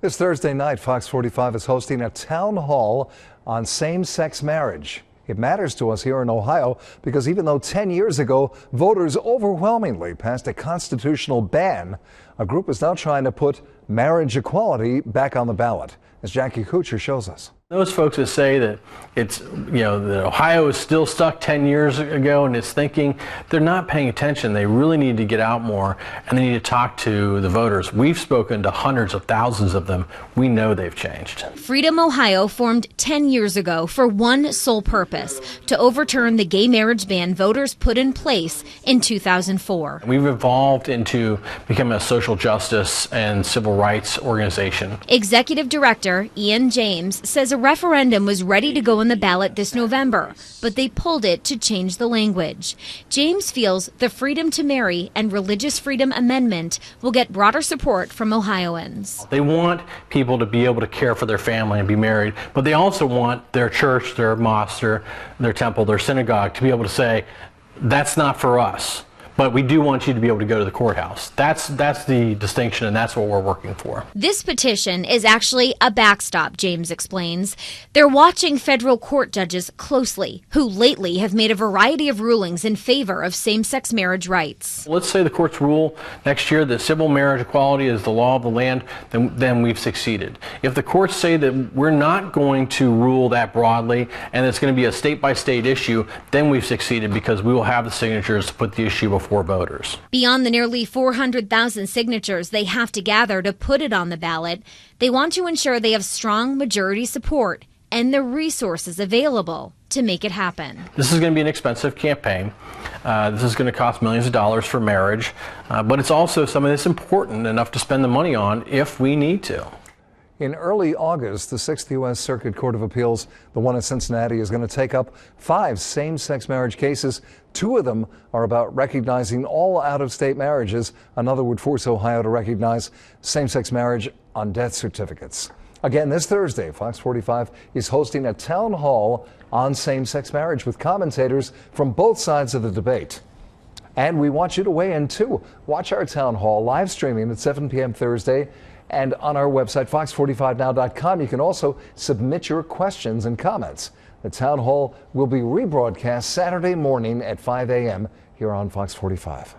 This Thursday night, Fox 45 is hosting a town hall on same-sex marriage. It matters to us here in Ohio because even though 10 years ago voters overwhelmingly passed a constitutional ban, a group is now trying to put marriage equality back on the ballot, as Jackie Kuchar shows us. Those folks that say that it's, that Ohio is still stuck 10 years ago and it's thinking, they're not paying attention. They really need to get out more and they need to talk to the voters. We've spoken to hundreds of thousands of them. We know they've changed. Freedom Ohio formed 10 years ago for one sole purpose, to overturn the gay marriage ban voters put in place in 2004. We've evolved into becoming a social justice and civil rights organization. Executive Director Ian James says a referendum was ready to go on the ballot this November, but they pulled it to change the language. James feels the Freedom to Marry and Religious Freedom Amendment will get broader support from Ohioans. They want people to be able to care for their family and be married, but they also want their church, their mosque, their temple, their synagogue to be able to say, that's not for us. But we do want you to be able to go to the courthouse. That's the distinction, and that's what we're working for. This petition is actually a backstop, James explains. They're watching federal court judges closely, who lately have made a variety of rulings in favor of same-sex marriage rights. Let's say the courts rule next year that civil marriage equality is the law of the land, then we've succeeded. If the courts say that we're not going to rule that broadly and it's going to be a state-by-state issue, then we've succeeded because we will have the signatures to put the issue before voters. Beyond the nearly 400,000 signatures they have to gather to put it on the ballot, they want to ensure they have strong majority support and the resources available to make it happen. This is going to be an expensive campaign. This is going to cost millions of dollars for marriage, but it's also something that's important enough to spend the money on if we need to. In early August, the 6th U.S. Circuit Court of Appeals, the one in Cincinnati, is going to take up 5 same-sex marriage cases. 2 of them are about recognizing all out-of-state marriages. Another would force Ohio to recognize same-sex marriage on death certificates. Again, this Thursday, Fox 45 is hosting a town hall on same-sex marriage with commentators from both sides of the debate. And we want you to weigh in, too. Watch our town hall live streaming at 7 p.m. Thursday. And on our website, fox45now.com, you can also submit your questions and comments. The town hall will be rebroadcast Saturday morning at 5 a.m. here on Fox 45.